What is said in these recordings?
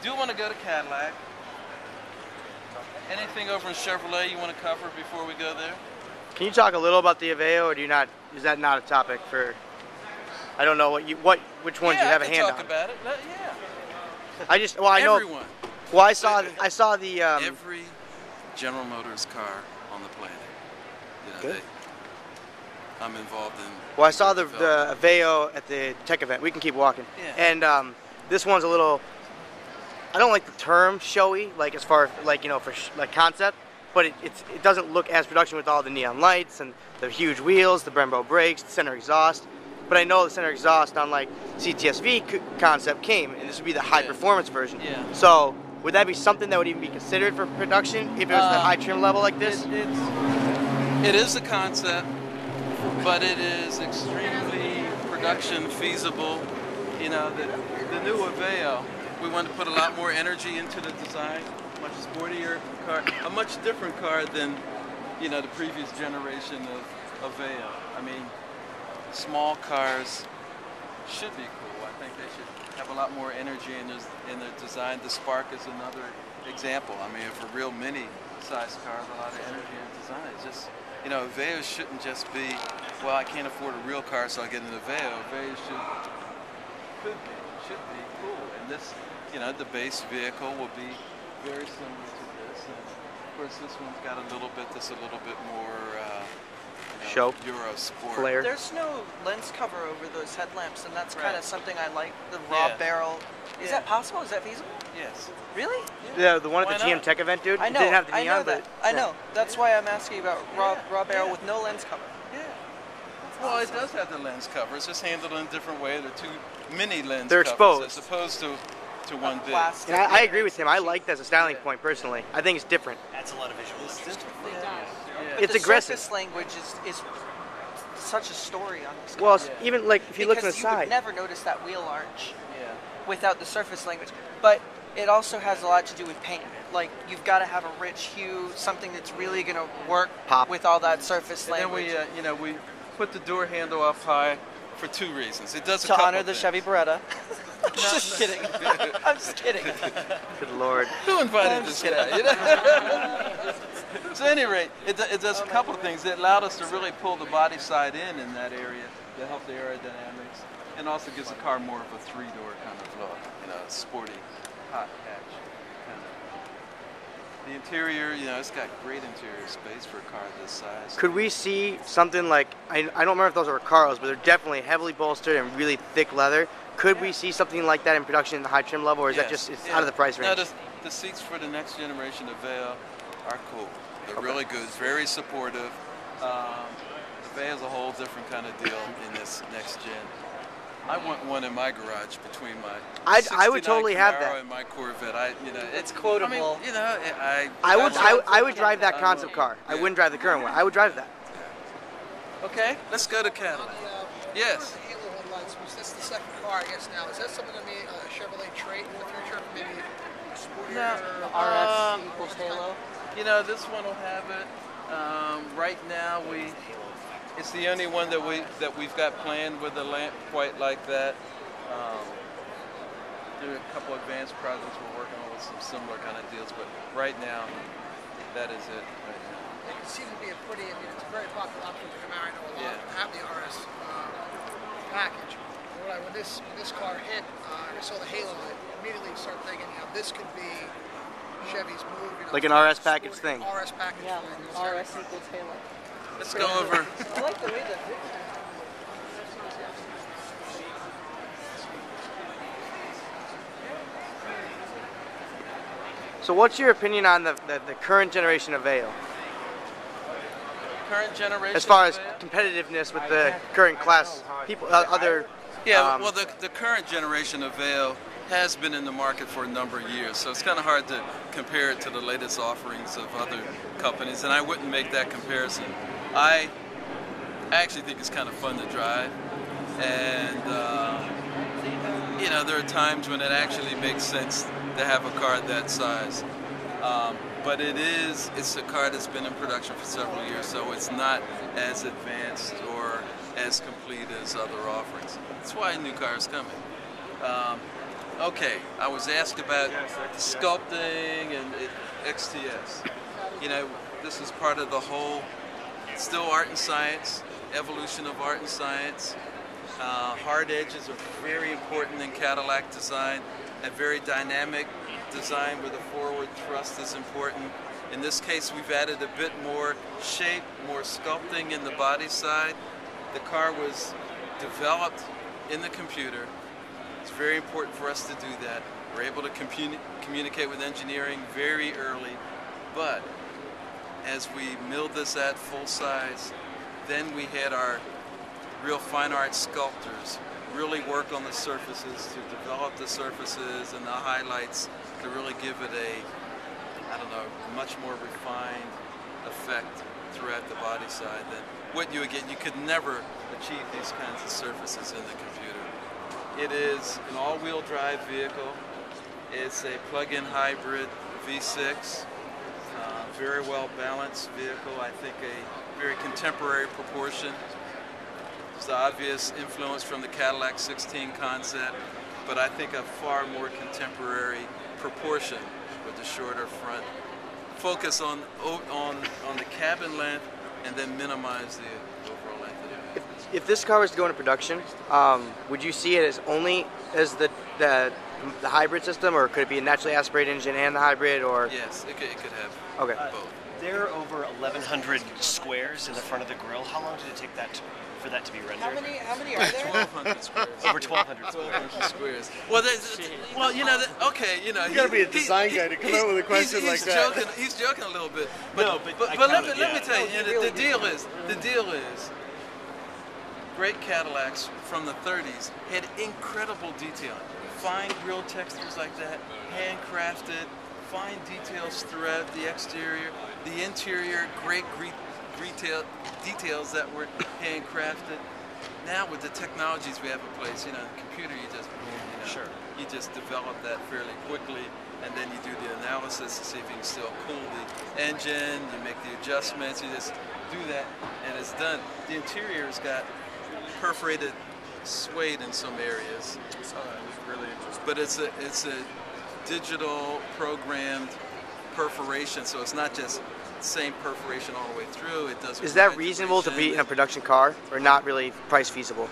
do want to go to Cadillac. Anything over in Chevrolet you want to cover before we go there? Can you talk a little about the Aveo, or do you not? Is that not a topic for? I don't know which ones you have a hand on. Yeah, I can talk about it. Yeah. I know. Everyone. Well, I saw the. Every General Motors car on the planet. Good. I'm involved in. Well, I saw the Aveo at the tech event. We can keep walking. Yeah. And this one's a little. I don't like the term showy, like as far as for concept, but it doesn't look as production with all the neon lights and the huge wheels, the Brembo brakes, the center exhaust. But I know the center exhaust on like CTSV concept came, and this would be the high performance version. Yeah. So would that be something that would even be considered for production if it was the high trim level like this? It is a concept, but it is extremely production feasible. You know, the new Aveo, we want to put a lot more energy into the design, much sportier car, a much different car than the previous generation of Aveo. I mean, small cars should be cool. I think they should have a lot more energy in their design. The Spark is another example. I mean, for real mini-sized cars, a lot of energy in design. It's just, Aveo shouldn't just be, well, I can't afford a real car, so I get an Aveo. Aveo should be cool. And this, the base vehicle will be very similar to this. And of course, this one's got a little bit more show, Euro sport. Flare. There's no lens cover over those headlamps, and that's kind of something I like. The raw barrel. Is that possible? Is that feasible? Yes. Really? Yeah, the one at the GM Tech event, dude. I know. Didn't have the I neon, know that. I know. That's why I'm asking about raw barrel with no lens cover. Yeah. Well, it does have the lens cover. It's just handled in a different way. They're two mini lens They're covers exposed. as opposed to one big. And I agree with him. I like that as a styling point personally. I think it's different. Adds a lot of visuals. But It's the aggressive. surface language is such a story on this car. Well, even like if you look on the because you would side. never notice that wheel arch without the surface language. But it also has a lot to do with paint. Like, you've got to have a rich hue, something that's really going to work with all that surface language. And then we put the door handle up high for two reasons. It does to honor the Chevy Beretta. Just kidding. I'm just kidding. Good Lord. Who invited this guy? So at any rate, it does a couple of things. It allowed us to really pull the body side in that area to help the aerodynamics, and also gives the car more of a three-door kind of look, sporty, hot hatch kind of. The interior, it's got great interior space for a car this size. Could we see something like, I don't remember if those are Carlos, but they're definitely heavily bolstered and really thick leather. Could we see something like that in production in the high trim level, or is that just out of the price range? No, the seats for the next generation of Aveo are cool. They're really good, very supportive. Aveo is a whole different kind of deal in this next gen. I want one in my garage between my I would totally Camaro have that. and my Corvette. It's quotable. I would drive that concept car. I wouldn't drive the current one. I would drive that. Okay, let's go to Cadillac. Yes. The Halo headlights, that's the second car, I guess now. Is that something going to be a Chevrolet trait in the future? Maybe sportier? RS equals Halo. This one will have it. Right now, it's the only one that we've got planned with a lamp quite like that. There are a couple advanced projects we're working on with some similar kind of deals, but right now, that is it. Right now. It seems to be a pretty, it's a very popular option for Camaro. I know a lot have the RS package. When this car hit, and I saw the Halo, I immediately started thinking, this could be Chevy's move. Like an RS package thing. RS package Yeah, thing. RS equals Halo. Let's go over. I like the way that. So what's your opinion on the current generation of Aveo? Current generation. As far as competitiveness with the current class people, other. Well, the current generation of Aveo has been in the market for a number of years, so it's kind of hard to compare it to the latest offerings of other companies, and I wouldn't make that comparison. I actually think it's kind of fun to drive, and there are times when it actually makes sense to have a car that size. But it's a car that's been in production for several years, so it's not as advanced or as complete as other offerings. That's why a new car is coming. Okay, I was asked about sculpting and XTS. You know, this is part of the whole, still art and science, evolution of art and science. Hard edges are very important in Cadillac design. A very dynamic design with a forward thrust is important. In this case, we've added a bit more shape, more sculpting in the body side. The car was developed in the computer. It's very important for us to do that. We're able to communicate with engineering very early, but as we milled this at full size, then we had our real fine art sculptors really work on the surfaces to develop the surfaces and the highlights to really give it a, I don't know, much more refined effect throughout the body side than what you would get. You could never achieve these kinds of surfaces in the computer. It is an all-wheel drive vehicle. It's a plug-in hybrid V6, very well balanced vehicle. I think a very contemporary proportion. It's the obvious influence from the Cadillac 16 concept, but I think a far more contemporary proportion with the shorter front. Focus on the cabin length and then minimize the overall length of the vehicle. If this car was to go into production, would you see it as only as the hybrid system, or could it be a naturally aspirated engine and the hybrid? Or yes, it could have both. There are over 1,100 squares in the front of the grille. How long did it take for that to be rendered? How many are there? 1,200 squares. Over 1,200 squares. 1,200 squares. Well, you know, okay, you know. You gotta be a design guy to come out with a question like that. He's joking a little bit. But let me tell you, the deal is, great Cadillacs from the 30s had incredible detailing. Fine grille textures like that, handcrafted, fine details throughout the exterior, the interior, great details that were handcrafted. Now with the technologies we have in place, you know, the computer, you just develop that fairly quickly, and then you do the analysis to see if you can still cool the engine, you make the adjustments, you just do that, and it's done. The interior's got perforated suede in some areas. Really interesting. But it's a digital programmed perforation, so it's not just same perforation all the way through. It does. Is that reasonable to be in a production car, or not really price feasible?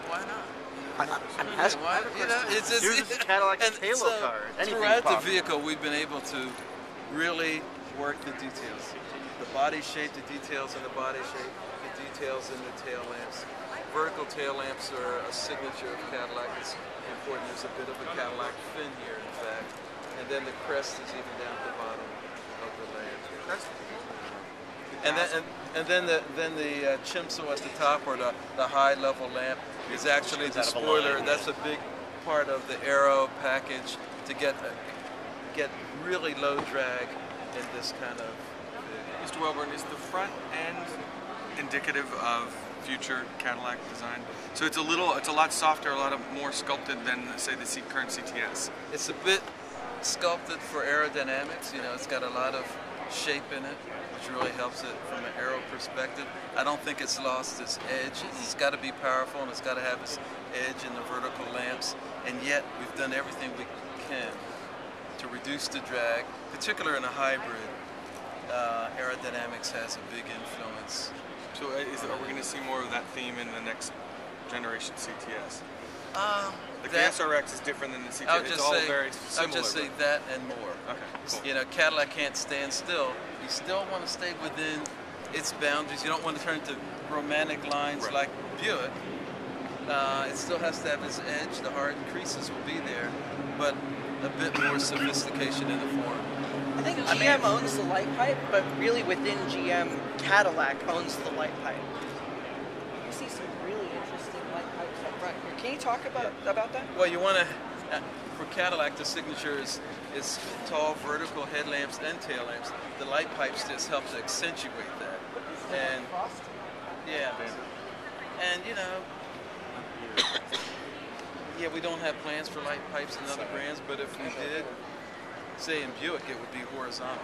Why not? I'm asking. Here's a Cadillac Halo car. Throughout the vehicle, we've been able to really work the details. The body shape, the details in the body shape, the details in the tail lamps. Vertical tail lamps are a signature of Cadillac. It's important. There's a bit of a Cadillac fin here, in fact. And then the crest is even down at the bottom of the lamp. And then the chimsel at the top, or the high level lamp, is actually the spoiler. That's a big part of the aero package to get really low drag in this kind of vehicle. Mr. Welburn, is the front end indicative of future Cadillac design? So it's a lot softer, a lot more sculpted than, say, the current CTS. It's a bit sculpted for aerodynamics. You know, it's got a lot of shape in it, which really helps it from an aero perspective. I don't think it's lost its edge. It's got to be powerful, and it's got to have its edge in the vertical lamps. And yet, we've done everything we can to reduce the drag, particularly in a hybrid. Aerodynamics has a big influence. So are we going to see more of that theme in the next generation CTS? The SRX is different than the CTS. It's all very similar. I would just say that and more. Okay, cool. You know, Cadillac can't stand still. You still want to stay within its boundaries. You don't want to turn to romantic lines like Buick. It still has to have its edge. The hard creases will be there, but a bit more sophistication in the form. I think GM owns the light pipe, but really within GM, Cadillac owns the light pipe. You see some really interesting light pipes up front here. Can you talk about that? Well, you want to, for Cadillac, the signature is tall vertical headlamps and tail lamps. The light pipes just help to accentuate that. And yeah, and you know, yeah, we don't have plans for light pipes in other brands, but if we did, say in Buick, it would be horizontal.